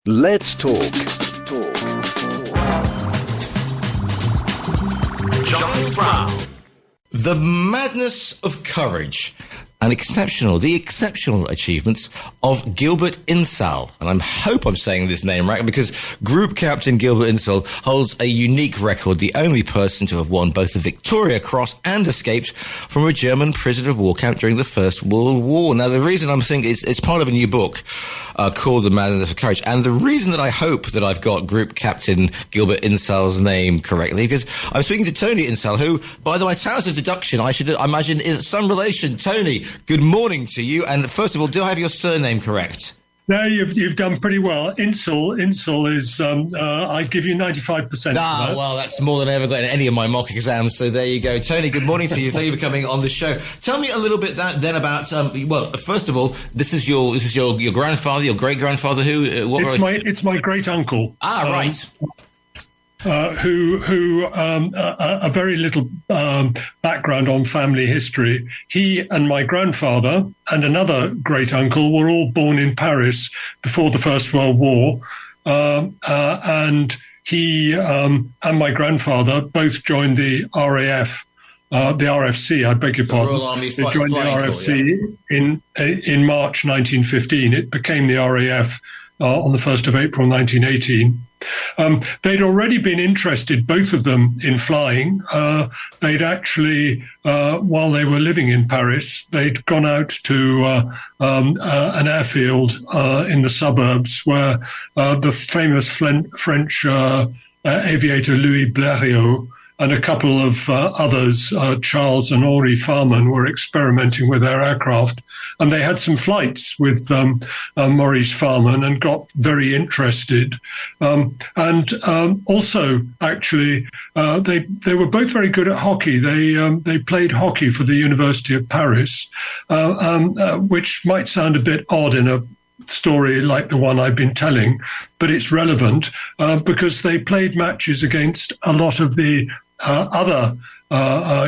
Let's talk. Giles Brown. The madness of courage and the exceptional achievements of Gilbert Insall. And I hope I'm saying this name right, because Group Captain Gilbert Insall holds a unique record, the only person to have won both the Victoria Cross and escaped from a German prisoner of war camp during the First World War. Now, the reason I'm saying it's part of a new book called The Madness of Courage. And the reason that I hope that I've got Group Captain Gilbert Insall's name correctly, because I'm speaking to Tony Insall, who, by the way, sounds of deduction, I imagine is some relation. Tony, good morning to you. And first of all, do I have your surname correct? No, you've done pretty well. Insall is, I give you 95%. Well, that's more than I ever got in any of my mock exams. So there you go. Tony, good morning to you. Thank you for coming on the show. Tell me a little bit then about, first of all, this is your grandfather, your great-grandfather, who? It's my great-uncle. Right. Who a very little background on family history. He and my grandfather and another great uncle were all born in Paris before the First World War, and he and my grandfather both joined the RAF. The RFC, I beg your pardon. Royal Army they joined the RFC in March 1915. It became the RAF on the 1st of April 1918. They'd already been interested, both of them, in flying. They'd actually, while they were living in Paris, they'd gone out to an airfield in the suburbs where the famous French aviator Louis Blériot and a couple of others, Charles and Henri Farman, were experimenting with their aircraft. And they had some flights with Maurice Farman and got very interested. Also, actually, they were both very good at hockey. They played hockey for the University of Paris, which might sound a bit odd in a story like the one I've been telling, but it's relevant because they played matches against a lot of the other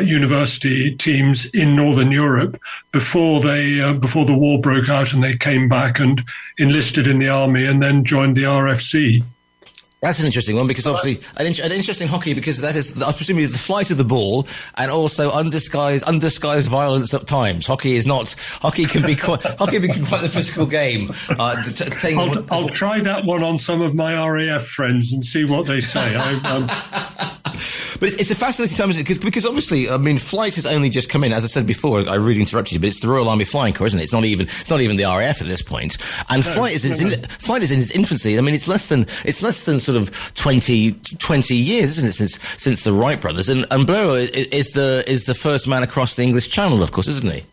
university teams in Northern Europe before the war broke out, and they came back and enlisted in the army and then joined the RFC. That's an interesting one, because obviously an interesting hockey, because that is, I presume, the flight of the ball and also undisguised violence at times. Hockey can be quite the physical game. I'll try that one on some of my RAF friends and see what they say. But it's a fascinating time, isn't it? Because obviously, I mean, flight has only just come in. As I said before, I really interrupted you, but it's the Royal Army Flying Corps, isn't it? It's not even the RAF at this point. And flight is in its infancy. I mean, it's less than sort of 20 years, isn't it, since the Wright brothers? And Blériot is the first man across the English Channel, of course, isn't he?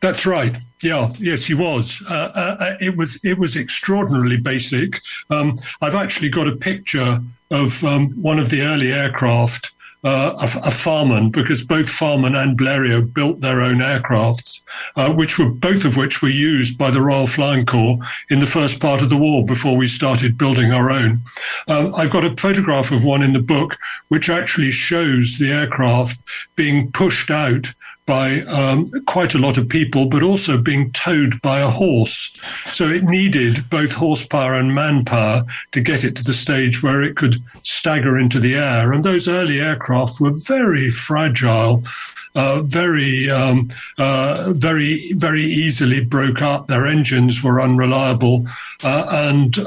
That's right. Yeah. Yes, he was. It was extraordinarily basic. I've actually got a picture of one of the early aircraft, a Farman, because both Farman and Blériot built their own aircrafts, both of which were used by the Royal Flying Corps in the first part of the war before we started building our own. I've got a photograph of one in the book which actually shows the aircraft being pushed out by quite a lot of people, but also being towed by a horse. So it needed both horsepower and manpower to get it to the stage where it could stagger into the air. And those early aircraft were very fragile, very easily broke up. Their engines were unreliable, and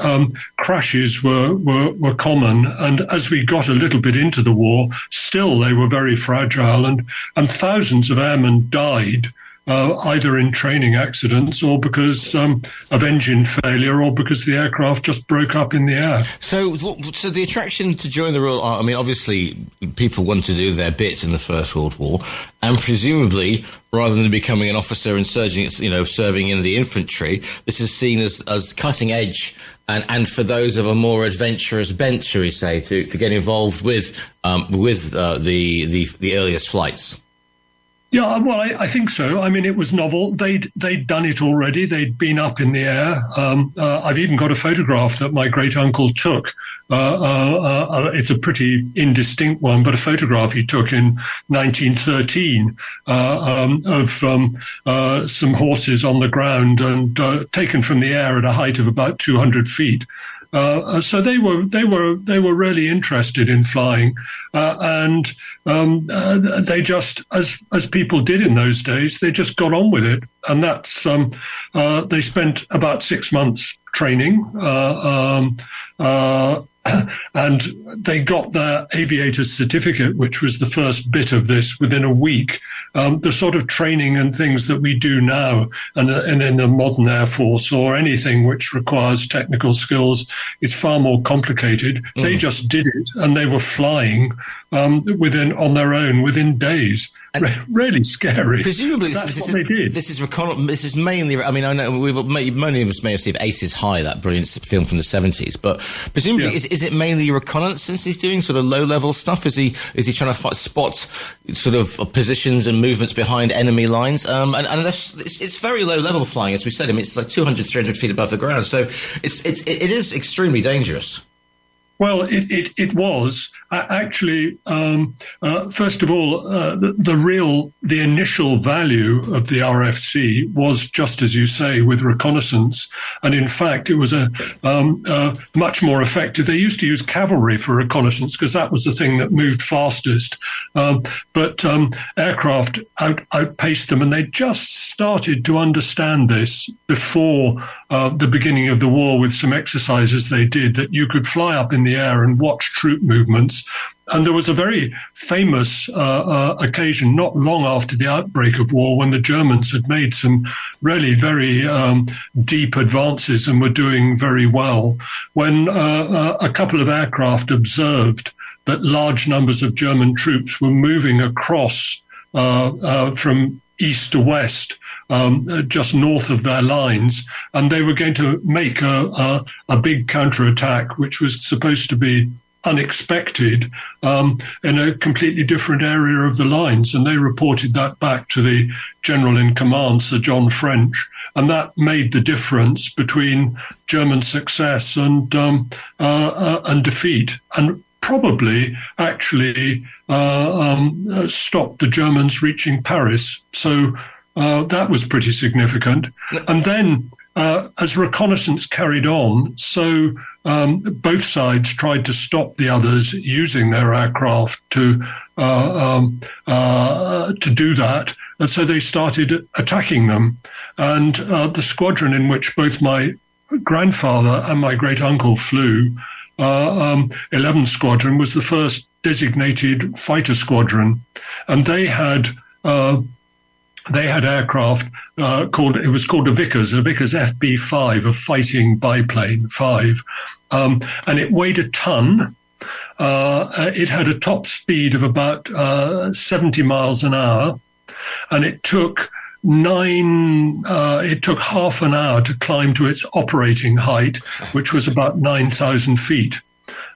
crashes were common. And as we got a little bit into the war, still they were very fragile, and thousands of airmen died, either in training accidents or because of engine failure or because the aircraft just broke up in the air. So the attraction to join the Royal Army, I mean, obviously people want to do their bits in the First World War, and presumably, rather than becoming an officer and serving in the infantry, this is seen as cutting edge. And for those of a more adventurous bent, shall we say, to get involved with the earliest flights. Yeah, well, I think so. I mean, it was novel. They'd done it already. They'd been up in the air. I've even got a photograph that my great uncle took. It's a pretty indistinct one, but a photograph he took in 1913 of some horses on the ground and taken from the air at a height of about 200 feet. So they were really interested in flying, and they just, as people did in those days, they just got on with it, and that's they spent about 6 months training. And they got their aviator's certificate, which was the first bit of this, within a week. The sort of training and things that we do now and in the modern Air Force or anything which requires technical skills is far more complicated. They just did it, and they were flying on their own within days. Really scary. Presumably, that's what they did. This is mainly. I mean, I know many of us may have seen Aces High, that brilliant film from the 70s, but presumably, is it mainly reconnaissance he's doing, sort of low-level stuff? Is he trying to spot sort of positions and movements behind enemy lines? And it's very low-level flying, as we said. I mean, it's like 200, 300 feet above the ground, so it is extremely dangerous. Well, it was actually. First of all, the initial value of the RFC was just as you say, with reconnaissance, and in fact, it was a much more effective. They used to use cavalry for reconnaissance because that was the thing that moved fastest. But aircraft outpaced them, and they just started to understand this before the beginning of the war with some exercises they did, that you could fly up in the air and watch troop movements. And there was a very famous occasion not long after the outbreak of war when the Germans had made some really very deep advances and were doing very well, when a couple of aircraft observed that large numbers of German troops were moving across from east to west, just north of their lines, and they were going to make a big counterattack, which was supposed to be unexpected, in a completely different area of the lines. And they reported that back to the general in command, Sir John French, and that made the difference between German success and defeat, and probably actually stopped the Germans reaching Paris. So that was pretty significant. And then as reconnaissance carried on, so both sides tried to stop the others using their aircraft to do that. And so they started attacking them. And the squadron in which both my grandfather and my great uncle flew, 11th Squadron, was the first designated fighter squadron, and they had aircraft called a Vickers FB-5, a fighting biplane 5, and it weighed a ton. It had a top speed of about 70 miles an hour, and it took half an hour to climb to its operating height, which was about 9,000 feet.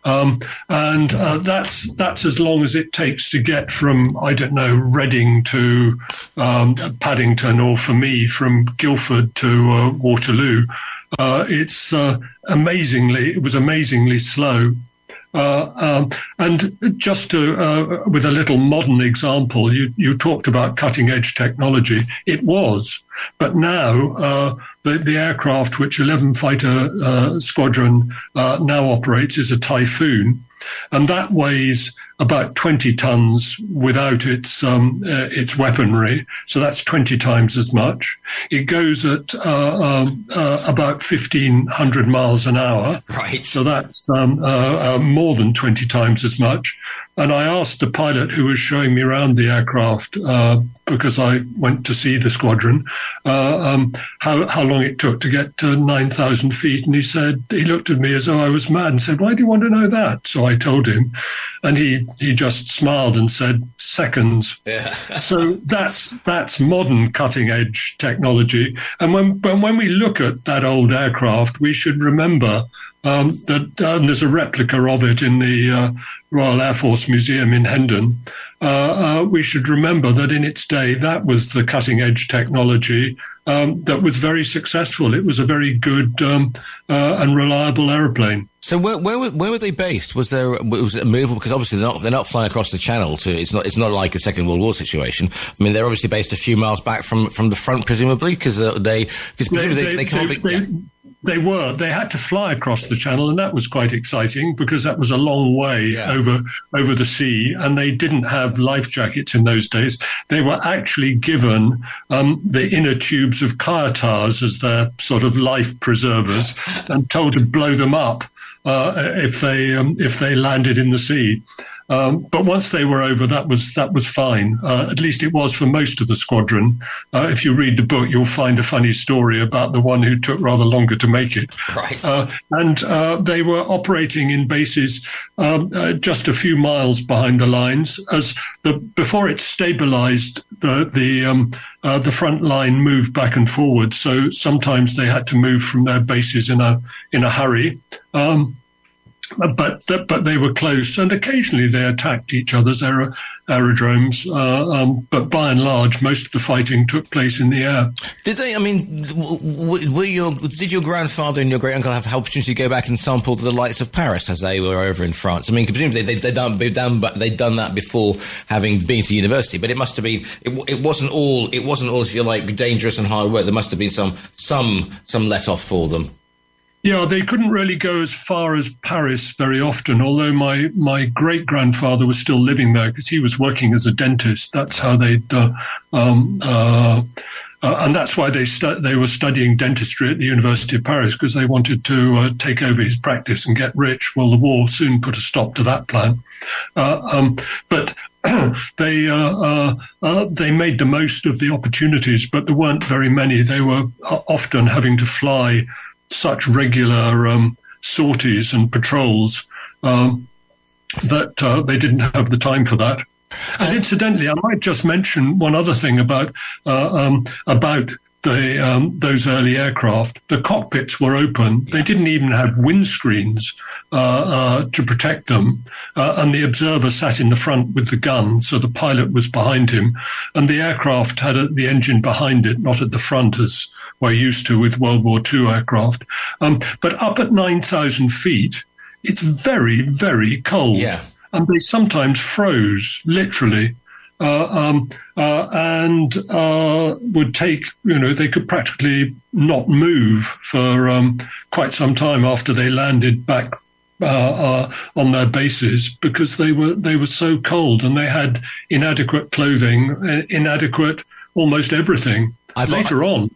And that's as long as it takes to get from, I don't know, Reading to Paddington, or for me, from Guildford to Waterloo. It was amazingly slow. And just to, with a little modern example, you talked about cutting edge technology. It was, but now the aircraft which 11 Fighter Squadron now operates is a Typhoon, and that weighs about 20 tons without its weaponry. So that's 20 times as much. It goes at about 1,500 miles an hour. Right. So that's more than 20 times as much. And I asked the pilot who was showing me around the aircraft, because I went to see the squadron, how long it took to get to 9,000 feet. And he looked at me as though I was mad and said, "Why do you want to know that?" So I told him, and he just smiled and said, "Seconds." Yeah. So that's modern cutting edge technology. And when we look at that old aircraft, we should remember that there's a replica of it in the Royal Air Force Museum in Hendon. We should remember that in its day, that was the cutting edge technology that was very successful. It was a very good and reliable aeroplane. So where were they based? Was it movable? Because obviously they're not flying across the channel. It's not like a Second World War situation. I mean, they're obviously based a few miles back from the front, presumably, because they can't be. They were. They had to fly across the channel, and that was quite exciting because that was a long way over the sea, and they didn't have life jackets in those days. They were actually given the inner tubes of Kayatars as their sort of life preservers, and told to blow them up if they landed in the sea. But once they were over, that was fine. At least it was for most of the squadron. If you read the book, you'll find a funny story about the one who took rather longer to make it. Right. And they were operating in bases just a few miles behind the lines. Before it stabilized, the front line moved back and forward. So sometimes they had to move from their bases in a hurry. But they were close, and occasionally they attacked each other's aerodromes. But by and large, most of the fighting took place in the air. Did they? I mean, did your grandfather and your great uncle have opportunity to go back and sample the lights of Paris as they were over in France? I mean, presumably they'd done that before having been to university. But it must have been. It wasn't all. If you like, dangerous and hard work. There must have been some let off for them. Yeah, they couldn't really go as far as Paris very often, although my great-grandfather was still living there because he was working as a dentist. That's how they'd... and that's why they were studying dentistry at the University of Paris, because they wanted to take over his practice and get rich. Well, the war soon put a stop to that plan. But they made the most of the opportunities, but there weren't very many. They were often having to fly such regular sorties and patrols that they didn't have the time for that. And incidentally, I might just mention one other thing about those early aircraft. The cockpits were open. They didn't even have windscreens to protect them. And the observer sat in the front with the gun, so the pilot was behind him. And the aircraft had the engine behind it, not at the front as we're used to with World War II aircraft. But up at 9,000 feet, it's very, very cold. Yeah. And they sometimes froze, literally. And would take, they could practically not move for quite some time after they landed back on their bases because they were so cold, and they had inadequate clothing, inadequate almost everything. Later on,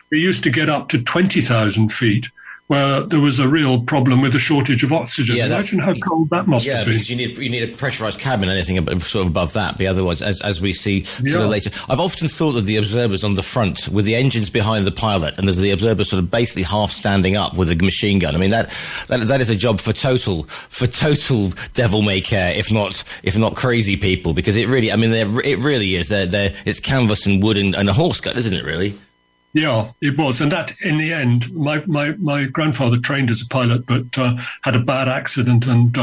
we used to get up to 20,000 feet, where there was a real problem with a shortage of oxygen. Imagine how cold that must have been. Yeah, because you need a pressurised cabin, anything sort of above that. But otherwise, as we see sort of later, I've often thought of the observers on the front with the engines behind the pilot, and there's the observer sort of basically half standing up with a machine gun. I mean, that is a job for total devil may care, if not crazy people, because it really is. It's canvas and wood and a horse gun, isn't it? Really. Yeah, it was. And that, in the end, my grandfather trained as a pilot, but had a bad accident and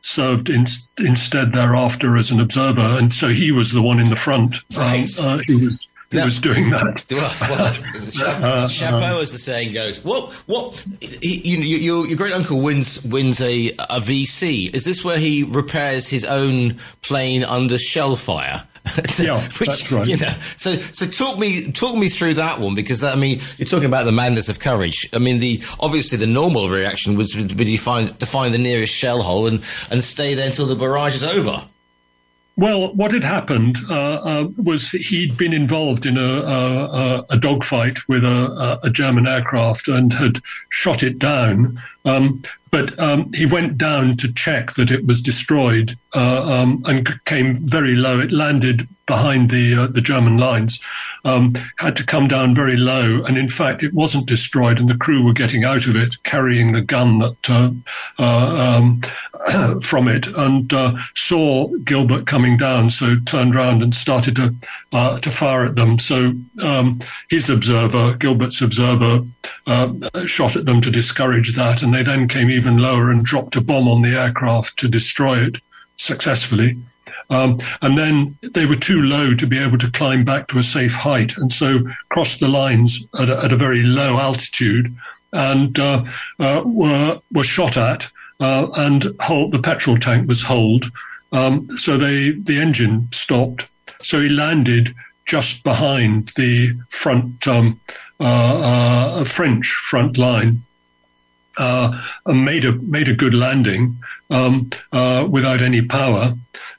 served instead thereafter as an observer. And so he was the one in the front who was doing that. Well, chapeau, as the saying goes. Your great uncle wins a VC. Is this where he repairs his own plane under shell fire? Yeah, that's right. So talk me through that one, because you're talking about the madness of courage. I mean, obviously the normal reaction was to find the nearest shell hole and stay there until the barrage is over. Well, what had happened was he'd been involved in a dogfight with a German aircraft and had shot it down. But he went down to check that it was destroyed and came very low. It landed behind the German lines, had to come down very low. And in fact, it wasn't destroyed, and the crew were getting out of it, carrying the gun that from it, and saw Gilbert coming down, so turned round and started to fire at them. So his observer, Gilbert's observer, shot at them to discourage that, and they then came even lower and dropped a bomb on the aircraft to destroy it successfully. And then they were too low to be able to climb back to a safe height, and so crossed the lines at a very low altitude and were shot at. And the petrol tank was holed, so the engine stopped. So he landed just behind the front French front line, and made a good landing without any power.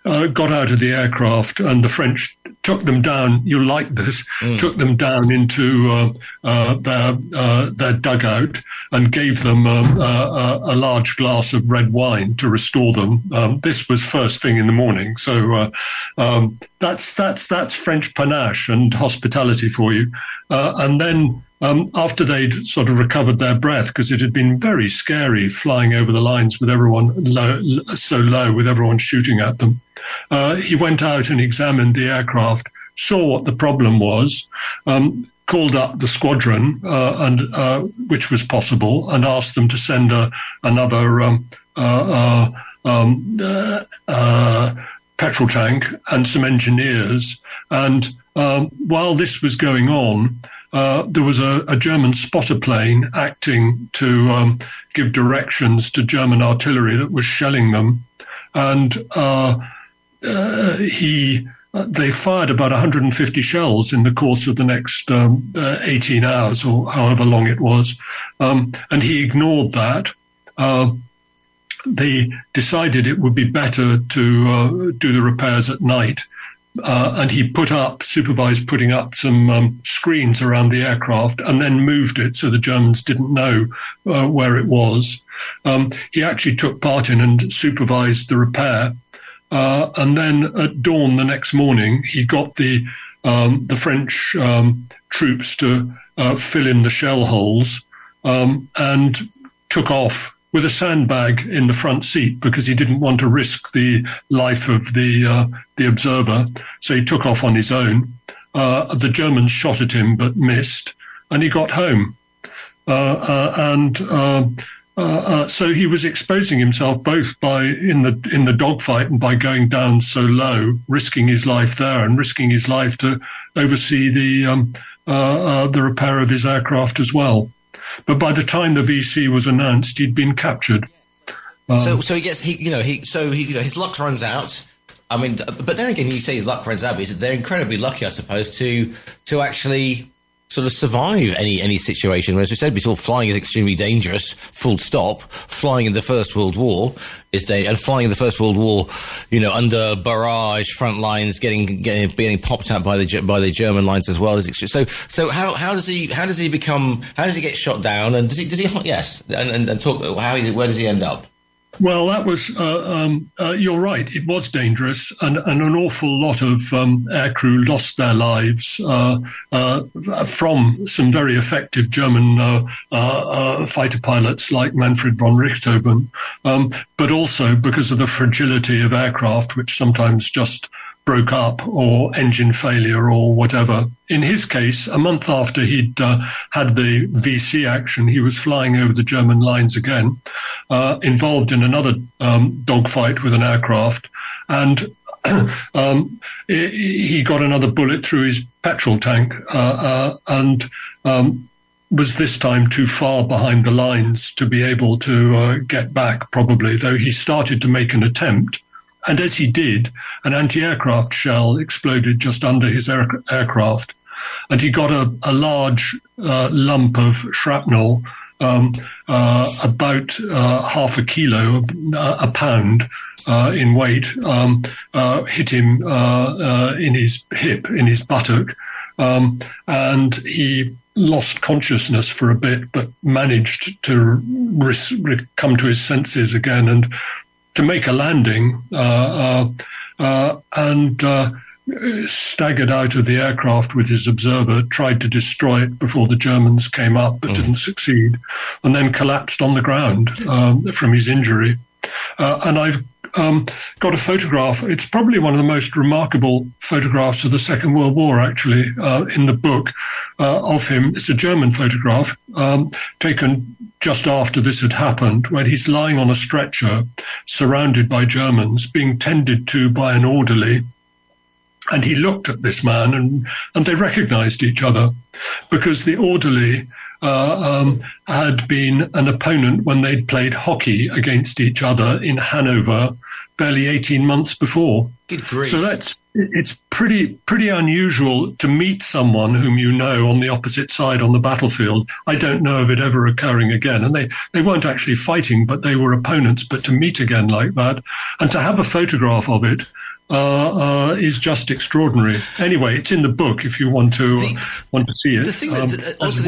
Got out of the aircraft, and the French took them down. You'll like this. Took them down into their dugout and gave them a large glass of red wine to restore them. This was first thing in the morning, so that's French panache and hospitality for you. And then after they'd sort of recovered their breath, because it had been very scary flying over the lines with everyone so low, with everyone shooting at them, he went out and examined the aircraft, saw what the problem was, called up the squadron, and which was possible, and asked them to send another petrol tank and some engineers. And while this was going on, there was a German spotter plane acting to give directions to German artillery that was shelling them. And they fired about 150 shells in the course of the next 18 hours or however long it was. And he ignored that. They decided it would be better to do the repairs at night. And he supervised putting up some screens around the aircraft, and then moved it so the Germans didn't know where it was. He actually took part in and supervised the repair. And then at dawn the next morning, he got the French troops to fill in the shell holes, and took off with a sandbag in the front seat because he didn't want to risk the life of the observer. So he took off on his own. The Germans shot at him but missed, and he got home. So he was exposing himself both in the dogfight and by going down so low, risking his life there and risking his life to oversee the repair of his aircraft as well. But by the time the VC was announced, he'd been captured. So his luck runs out. I mean, but then again, you say his luck runs out, but they're incredibly lucky, I suppose, to actually sort of survive any situation. As we said before, flying is extremely dangerous, full stop. Flying in the First World War is dangerous, and flying in the First World War, under barrage, front lines, being popped out by the German lines as well. So how does he get shot down, and does he yes, and talk where does he end up? Well, that was, you're right, it was dangerous, and an awful lot of aircrew lost their lives from some very effective German fighter pilots like Manfred von Richthofen, but also because of the fragility of aircraft, which sometimes just broke up, or engine failure or whatever. In his case, a month after he'd had the VC action, he was flying over the German lines again, involved in another dogfight with an aircraft, and he got another bullet through his petrol tank, and was this time too far behind the lines to be able to get back, probably, though he started to make an attempt. And as he did, an anti-aircraft shell exploded just under his aircraft, and he got a large lump of shrapnel, about half a kilo, a pound in weight, hit him in his hip, in his buttock, and he lost consciousness for a bit, but managed to come to his senses again and to make a landing, and staggered out of the aircraft with his observer, tried to destroy it before the Germans came up, but didn't succeed, and then collapsed on the ground from his injury. And I've got a photograph. It's probably one of the most remarkable photographs of the Second World War, actually, in the book, of him. It's a German photograph taken just after this had happened, when he's lying on a stretcher, surrounded by Germans, being tended to by an orderly. And he looked at this man, and they recognized each other, because the orderly had been an opponent when they'd played hockey against each other in Hanover barely 18 months before. Good grief. So it's pretty unusual to meet someone whom you know on the opposite side on the battlefield. I don't know of it ever occurring again. And they weren't actually fighting, but they were opponents. But to meet again like that and to have a photograph of it is just extraordinary. Anyway, it's in the book if you want to see it, as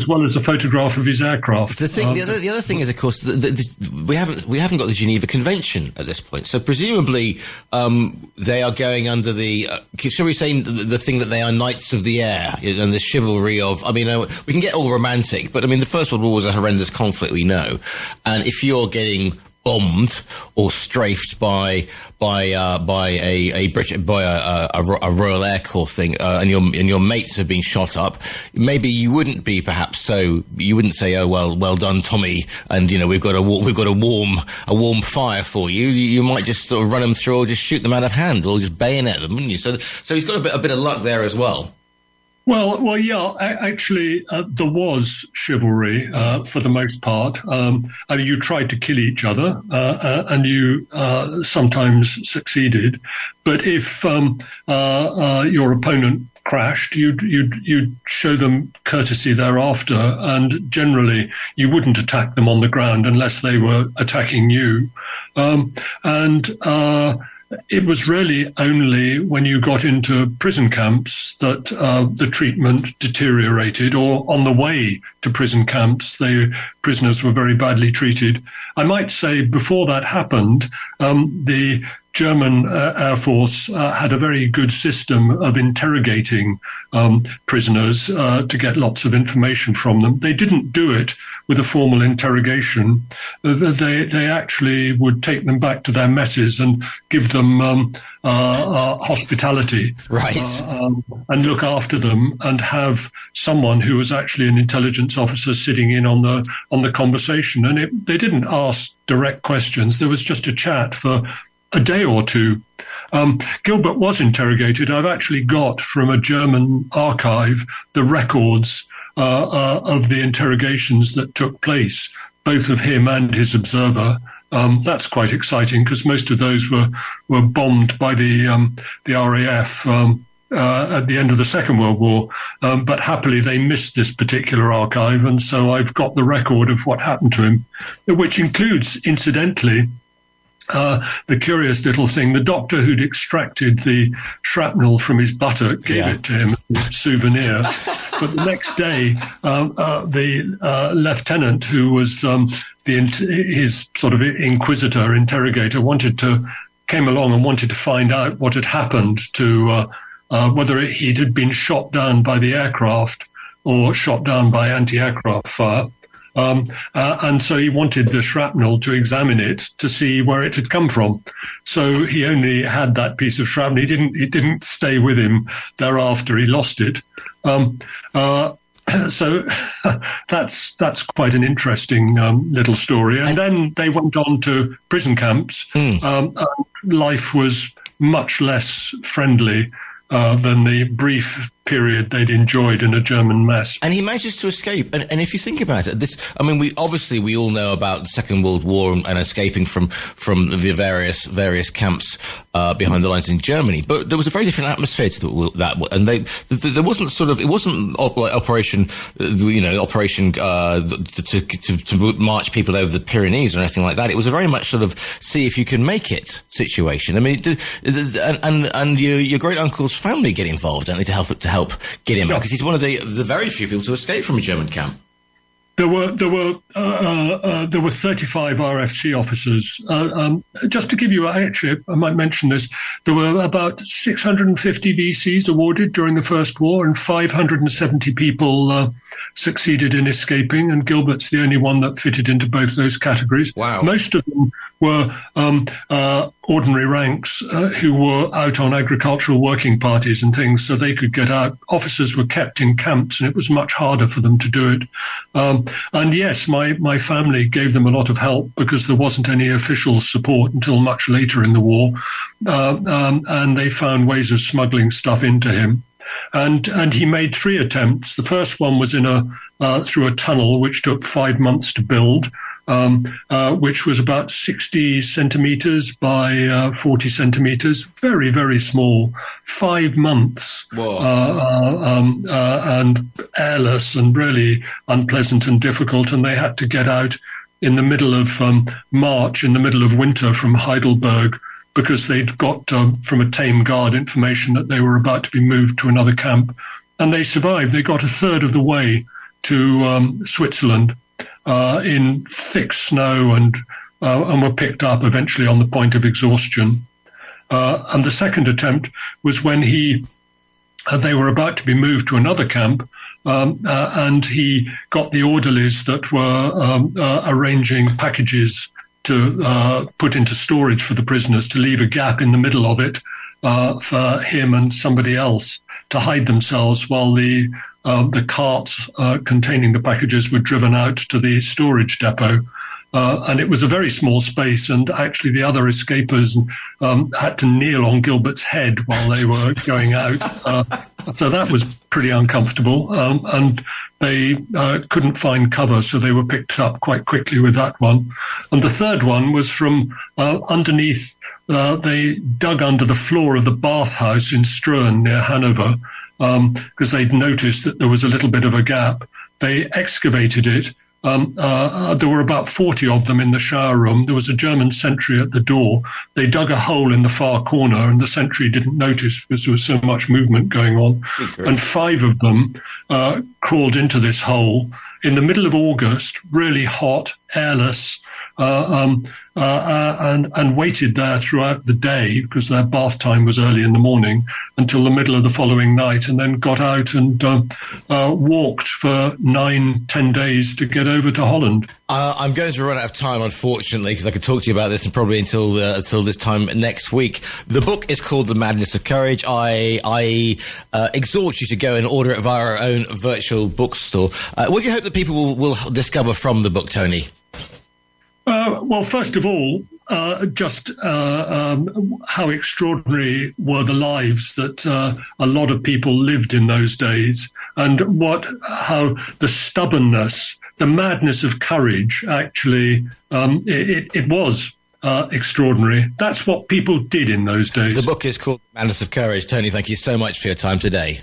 well as a photograph of his aircraft. The other thing is, of course, we haven't got the Geneva Convention at this point. So presumably they are going under the shall we say the thing that they are knights of the air and the chivalry of. I mean, we can get all romantic, but I mean, the First World War was a horrendous conflict, we know, and if you're getting bombed or strafed by a Royal Air Corps thing, and your mates have been shot up, maybe you wouldn't say, oh well done, Tommy, and we've got a warm fire for you. You might just sort of run them through, or just shoot them out of hand, or just bayonet them, wouldn't you? So he's got a bit of luck there as well. Well, yeah. Actually, there was chivalry for the most part. You tried to kill each other, and you sometimes succeeded. But if your opponent crashed, you'd show them courtesy thereafter, and generally you wouldn't attack them on the ground unless they were attacking you. It was really only when you got into prison camps that the treatment deteriorated, or on the way to prison camps, prisoners were very badly treated. I might say before that happened, the German Air Force had a very good system of interrogating prisoners to get lots of information from them. They didn't do it with a formal interrogation. They actually would take them back to their messes and give them hospitality, right, and look after them, and have someone who was actually an intelligence officer sitting in on the conversation. And they didn't ask direct questions. There was just a chat for a day or two. Gilbert was interrogated. I've actually got from a German archive the records of the interrogations that took place, both of him and his observer. That's quite exciting because most of those were bombed by the RAF at the end of the Second World War. But happily they missed this particular archive, and so I've got the record of what happened to him, which includes, incidentally, the curious little thing, the doctor who'd extracted the shrapnel from his buttock gave it to him as a souvenir. But the next day, the lieutenant who was his sort of inquisitor, interrogator, came along and wanted to find out what had happened to whether he had been shot down by the aircraft or shot down by anti-aircraft fire. And so he wanted the shrapnel to examine it to see where it had come from. So he only had that piece of shrapnel. It didn't stay with him thereafter. He lost it. So that's quite an interesting little story. And then they went on to prison camps. Life was much less friendly than the brief period they'd enjoyed in a German mess. And he manages to escape. And if you think about it, we all know about the Second World War and escaping from the various camps behind the lines in Germany. But there was a very different atmosphere to that, and there wasn't it wasn't operation to march people over the Pyrenees or anything like that. It was a very much sort of see if you can make it situation. I mean, and your great uncle's family get involved, don't they, to help get him out, because he's one of the very few people to escape from a German camp. There were 35 RFC officers. Just to give you, actually, I might mention this. There were about 650 VCs awarded during the First War, and 570 people succeeded in escaping. And Gilbert's the only one that fitted into both those categories. Wow! Most of them were ordinary ranks who were out on agricultural working parties and things, so they could get out. Officers were kept in camps, and it was much harder for them to do it. And yes, my family gave them a lot of help because there wasn't any official support until much later in the war. And they found ways of smuggling stuff into him. And he made 3 attempts. The first one was in a through a tunnel which took 5 months to build, which was about 60 centimetres by 40 centimetres, very, very small. 5 months, and airless and really unpleasant and difficult. And they had to get out in the middle of March, in the middle of winter, from Heidelberg, because they'd got from a tame guard information that they were about to be moved to another camp. And they survived. They got a third of the way to Switzerland in thick snow and were picked up eventually on the point of exhaustion. And the second attempt was when they were about to be moved to another camp, and he got the orderlies that were arranging packages to put into storage for the prisoners to leave a gap in the middle of it for him and somebody else to hide themselves while the carts containing the packages were driven out to the storage depot. And it was a very small space, and actually the other escapers had to kneel on Gilbert's head while they were going out. So that was pretty uncomfortable, and they couldn't find cover, so they were picked up quite quickly with that one. And the third one was from underneath. They dug under the floor of the bathhouse in Struan near Hanover, because they'd noticed that there was a little bit of a gap. They excavated it. There were about 40 of them in the shower room. There was a German sentry at the door. They dug a hole in the far corner, and the sentry didn't notice because there was so much movement going on. And 5 of them crawled into this hole in the middle of August, really hot, airless, and waited there throughout the day because their bath time was early in the morning until the middle of the following night, and then got out and walked for 9-10 days to get over to Holland. I'm going to run out of time, unfortunately, because I could talk to you about this and probably until this time next week. The book is called The Madness of Courage. I exhort you to go and order it via our own virtual bookstore. What do you hope that people will discover from the book, Tony? Well, first of all, just how extraordinary were the lives that a lot of people lived in those days, and how the stubbornness, the madness of courage, actually, it was extraordinary. That's what people did in those days. The book is called Madness of Courage. Tony, thank you so much for your time today.